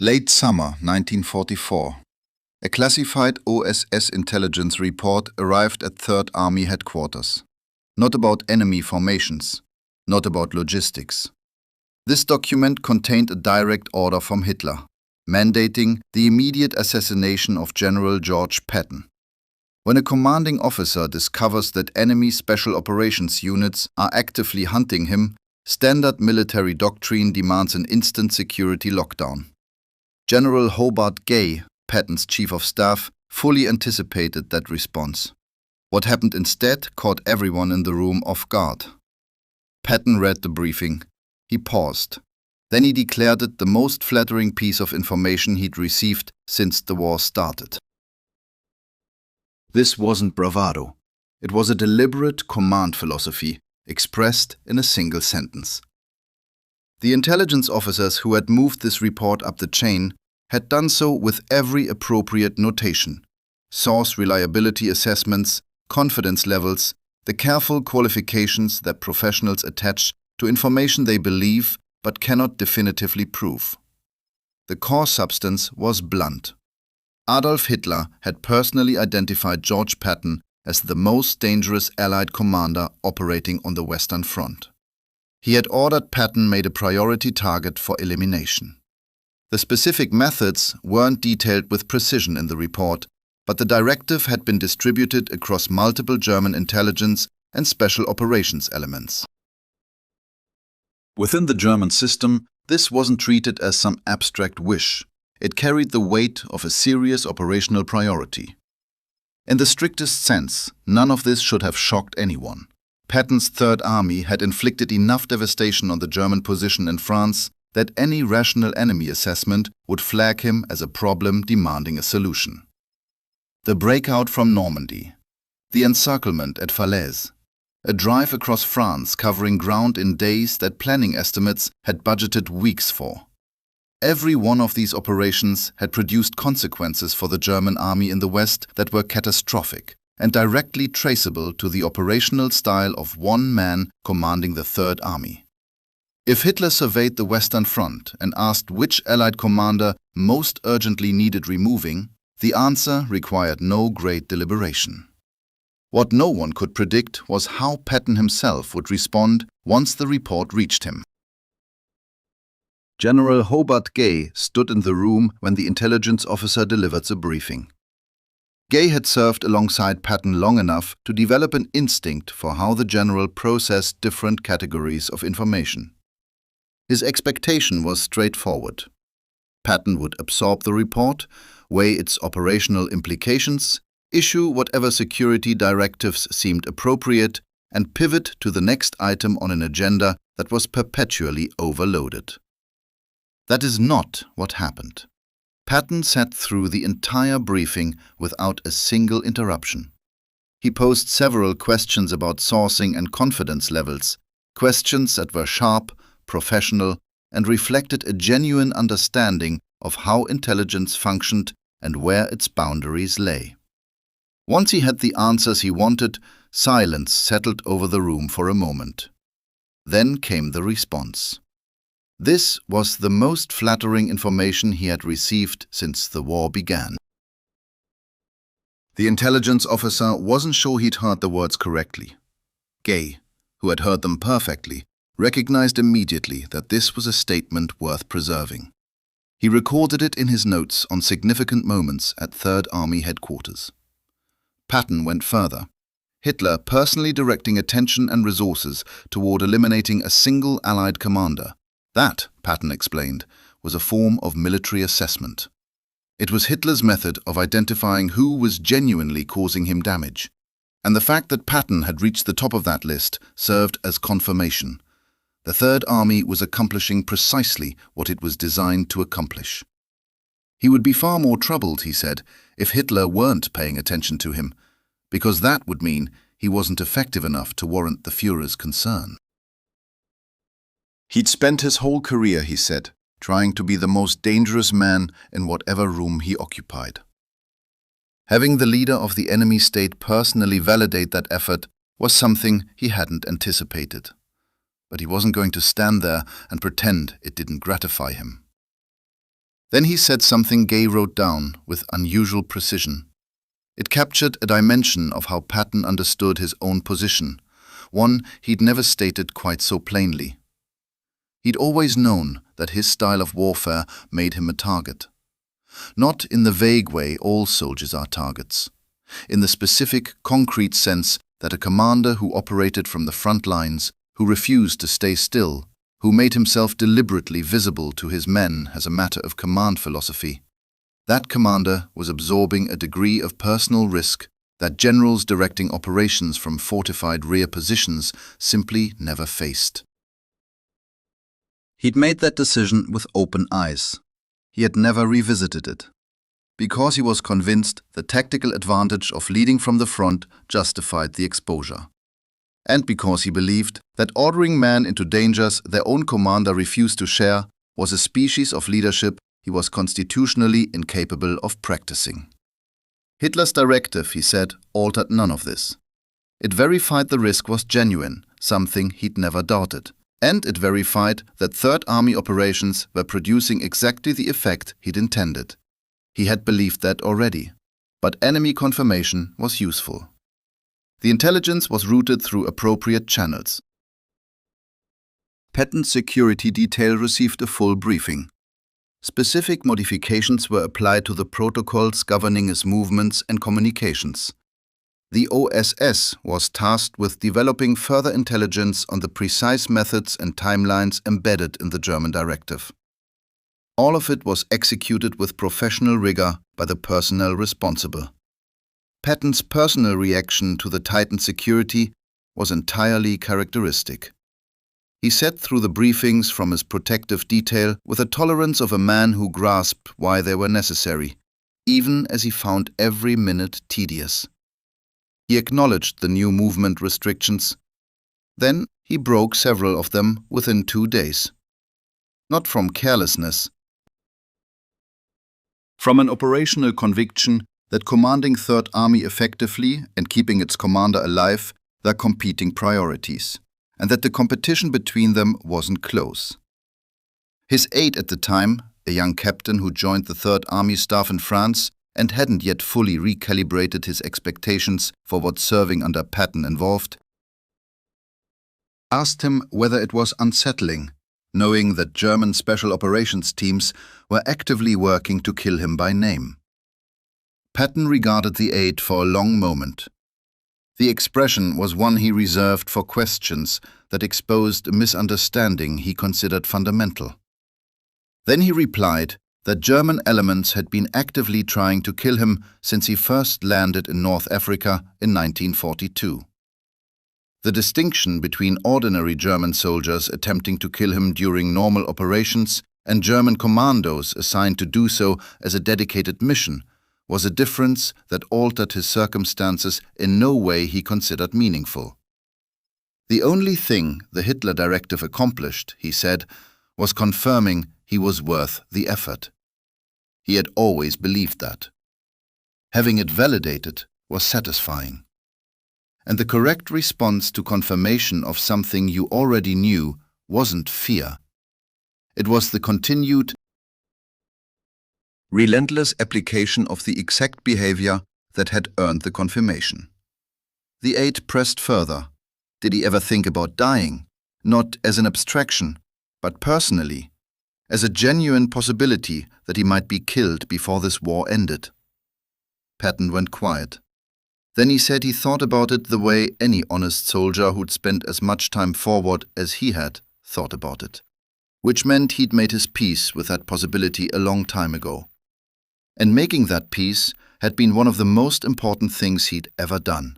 Late summer 1944. A classified OSS intelligence report arrived at Third Army headquarters. Not about enemy formations, not about logistics. This document contained a direct order from Hitler, mandating the immediate assassination of General George Patton. When a commanding officer discovers that enemy special operations units are actively hunting him, standard military doctrine demands an instant security lockdown. General Hobart Gay, Patton's chief of staff, fully anticipated that response. What happened instead caught everyone in the room off guard. Patton read the briefing. He paused. Then he declared it the most flattering piece of information he'd received since the war started. This wasn't bravado. It was a deliberate command philosophy, expressed in a single sentence. The intelligence officers who had moved this report up the chain had done so with every appropriate notation: source reliability assessments, confidence levels, the careful qualifications that professionals attach to information they believe but cannot definitively prove. The core substance was blunt. Adolf Hitler had personally identified George Patton as the most dangerous Allied commander operating on the Western Front. He had ordered Patton made a priority target for elimination. The specific methods weren't detailed with precision in the report, but the directive had been distributed across multiple German intelligence and special operations elements. Within the German system, this wasn't treated as some abstract wish. It carried the weight of a serious operational priority. In the strictest sense, none of this should have shocked anyone. Patton's Third Army had inflicted enough devastation on the German position in France that any rational enemy assessment would flag him as a problem demanding a solution. The breakout from Normandy, the encirclement at Falaise, a drive across France covering ground in days that planning estimates had budgeted weeks for. Every one of these operations had produced consequences for the German army in the West that were catastrophic and directly traceable to the operational style of one man commanding the Third Army. If Hitler surveyed the Western Front and asked which Allied commander most urgently needed removing, the answer required no great deliberation. What no one could predict was how Patton himself would respond once the report reached him. General Hobart Gay stood in the room when the intelligence officer delivered the briefing. Gay had served alongside Patton long enough to develop an instinct for how the general processed different categories of information. His expectation was straightforward. Patton would absorb the report, weigh its operational implications, issue whatever security directives seemed appropriate, and pivot to the next item on an agenda that was perpetually overloaded. That is not what happened. Patton sat through the entire briefing without a single interruption. He posed several questions about sourcing and confidence levels, questions that were sharp, professional, and reflected a genuine understanding of how intelligence functioned and where its boundaries lay. Once he had the answers he wanted, silence settled over the room for a moment. Then came the response. This was the most flattering information he had received since the war began. The intelligence officer wasn't sure he'd heard the words correctly. Gay, who had heard them perfectly, recognized immediately that this was a statement worth preserving. He recorded it in his notes on significant moments at Third Army headquarters. Patton went further. Hitler personally directing attention and resources toward eliminating a single Allied commander. That, Patton explained, was a form of military assessment. It was Hitler's method of identifying who was genuinely causing him damage. And the fact that Patton had reached the top of that list served as confirmation. The Third Army was accomplishing precisely what it was designed to accomplish. He would be far more troubled, he said, if Hitler weren't paying attention to him, because that would mean he wasn't effective enough to warrant the Führer's concern. He'd spent his whole career, he said, trying to be the most dangerous man in whatever room he occupied. Having the leader of the enemy state personally validate that effort was something he hadn't anticipated. But he wasn't going to stand there and pretend it didn't gratify him. Then he said something Gay wrote down with unusual precision. It captured a dimension of how Patton understood his own position, one he'd never stated quite so plainly. He'd always known that his style of warfare made him a target. Not in the vague way all soldiers are targets. In the specific, concrete sense that a commander who operated from the front lines, who refused to stay still, who made himself deliberately visible to his men as a matter of command philosophy, that commander was absorbing a degree of personal risk that generals directing operations from fortified rear positions simply never faced. He'd made that decision with open eyes. He had never revisited it, because he was convinced the tactical advantage of leading from the front justified the exposure, and because he believed that ordering men into dangers their own commander refused to share was a species of leadership he was constitutionally incapable of practicing. Hitler's directive, he said, altered none of this. It verified the risk was genuine, something he'd never doubted, and it verified that Third Army operations were producing exactly the effect he'd intended. He had believed that already, but enemy confirmation was useful. The intelligence was routed through appropriate channels. Patton's security detail received a full briefing. Specific modifications were applied to the protocols governing his movements and communications. The OSS was tasked with developing further intelligence on the precise methods and timelines embedded in the German directive. All of it was executed with professional rigor by the personnel responsible. Patton's personal reaction to the tightened security was entirely characteristic. He sat through the briefings from his protective detail with a tolerance of a man who grasped why they were necessary, even as he found every minute tedious. He acknowledged the new movement restrictions. Then he broke several of them within 2 days. Not from carelessness, from an operational conviction that commanding Third Army effectively and keeping its commander alive were competing priorities, and that the competition between them wasn't close. His aide at the time, a young captain who joined the Third Army staff in France and hadn't yet fully recalibrated his expectations for what serving under Patton involved, asked him whether it was unsettling, knowing that German special operations teams were actively working to kill him by name. Patton regarded the aide for a long moment. The expression was one he reserved for questions that exposed a misunderstanding he considered fundamental. Then he replied that German elements had been actively trying to kill him since he first landed in North Africa in 1942. The distinction between ordinary German soldiers attempting to kill him during normal operations and German commandos assigned to do so as a dedicated mission was a difference that altered his circumstances in no way he considered meaningful. The only thing the Hitler directive accomplished, he said, was confirming he was worth the effort. He had always believed that. Having it validated was satisfying. And the correct response to confirmation of something you already knew wasn't fear. It was the continued, relentless application of the exact behavior that had earned the confirmation. The aide pressed further. Did he ever think about dying? Not as an abstraction, but personally, as a genuine possibility that he might be killed before this war ended. Patton went quiet. Then he said he thought about it the way any honest soldier who'd spent as much time forward as he had thought about it, which meant he'd made his peace with that possibility a long time ago. And making that peace had been one of the most important things he'd ever done.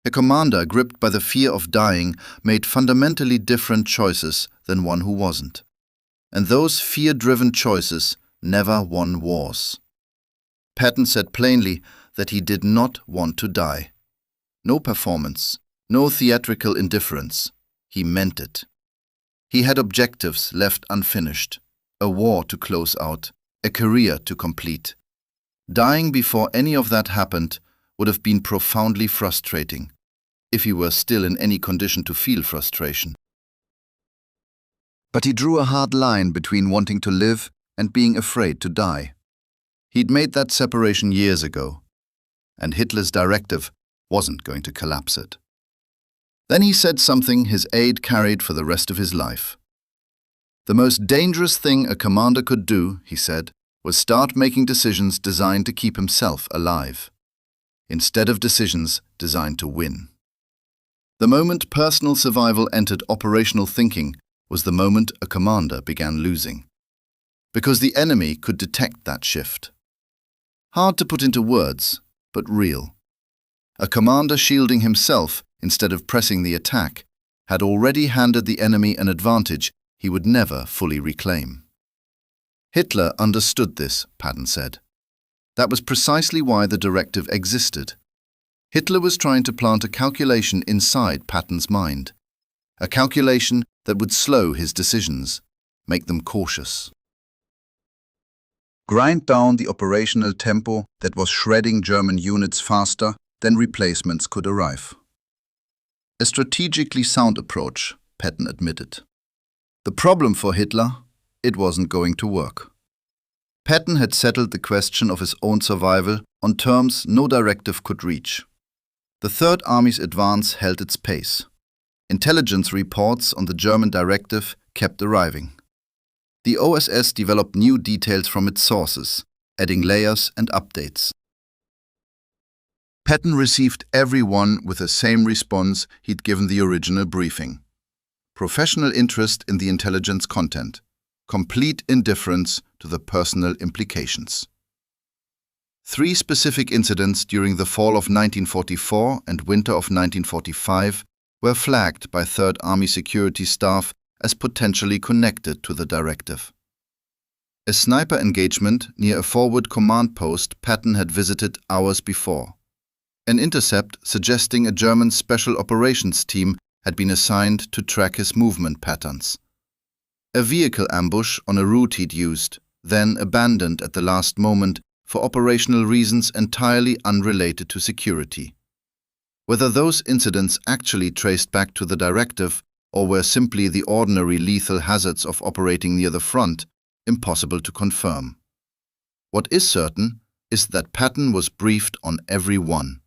A commander gripped by the fear of dying made fundamentally different choices than one who wasn't. And those fear-driven choices never won wars. Patton said plainly that he did not want to die. No performance, no theatrical indifference. He meant it. He had objectives left unfinished, a war to close out, a career to complete. Dying before any of that happened would have been profoundly frustrating, if he were still in any condition to feel frustration. But he drew a hard line between wanting to live and being afraid to die. He'd made that separation years ago, and Hitler's directive wasn't going to collapse it. Then he said something his aide carried for the rest of his life. The most dangerous thing a commander could do, he said, was start making decisions designed to keep himself alive, instead of decisions designed to win. The moment personal survival entered operational thinking was the moment a commander began losing, because the enemy could detect that shift. Hard to put into words, but real. A commander shielding himself instead of pressing the attack had already handed the enemy an advantage he would never fully reclaim. Hitler understood this, Patton said. That was precisely why the directive existed. Hitler was trying to plant a calculation inside Patton's mind, a calculation that would slow his decisions, make them cautious. Grind down the operational tempo that was shredding German units faster than replacements could arrive. A strategically sound approach, Patton admitted. The problem for Hitler, it wasn't going to work. Patton had settled the question of his own survival on terms no directive could reach. The Third Army's advance held its pace. Intelligence reports on the German directive kept arriving. The OSS developed new details from its sources, adding layers and updates. Patton received everyone with the same response he'd given the original briefing. Professional interest in the intelligence content, complete indifference to the personal implications. 3 specific incidents during the fall of 1944 and winter of 1945 were flagged by Third Army security staff as potentially connected to the directive. A sniper engagement near a forward command post Patton had visited hours before. An intercept suggesting a German special operations team had been assigned to track his movement patterns. A vehicle ambush on a route he'd used, then abandoned at the last moment for operational reasons entirely unrelated to security. Whether those incidents actually traced back to the directive or were simply the ordinary lethal hazards of operating near the front, impossible to confirm. What is certain is that Patton was briefed on every one,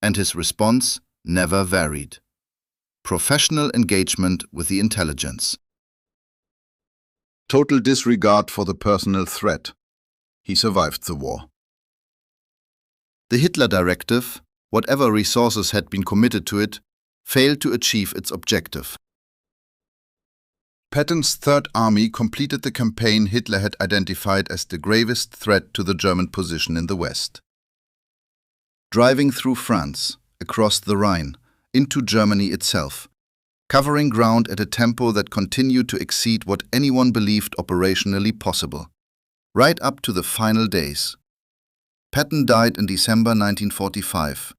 and his response never varied. Professional engagement with the intelligence. Total disregard for the personal threat. He survived the war. The Hitler directive, whatever resources had been committed to it, failed to achieve its objective. Patton's Third Army completed the campaign Hitler had identified as the gravest threat to the German position in the West. Driving through France, across the Rhine, into Germany itself, covering ground at a tempo that continued to exceed what anyone believed operationally possible, right up to the final days. Patton died in December 1945,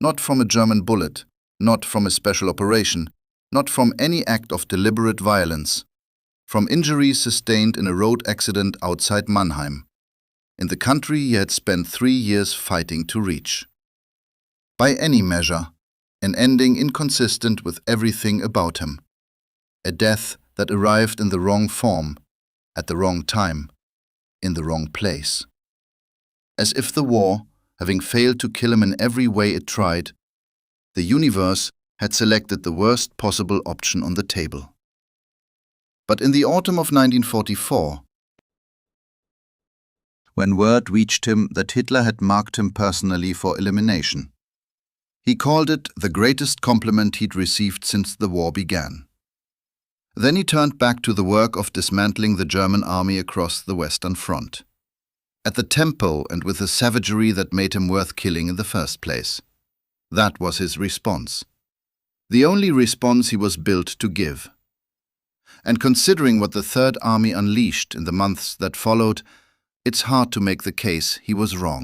not from a German bullet, not from a special operation, not from any act of deliberate violence, from injuries sustained in a road accident outside Mannheim, in the country he had spent 3 years fighting to reach. By any measure, an ending inconsistent with everything about him. A death that arrived in the wrong form, at the wrong time, in the wrong place. As if the war, having failed to kill him in every way it tried, the universe had selected the worst possible option on the table. But in the autumn of 1944, when word reached him that Hitler had marked him personally for elimination, he called it the greatest compliment he'd received since the war began. Then he turned back to the work of dismantling the German army across the Western Front, at the tempo and with a savagery that made him worth killing in the first place. That was his response. The only response he was built to give. And considering what the Third Army unleashed in the months that followed, it's hard to make the case he was wrong.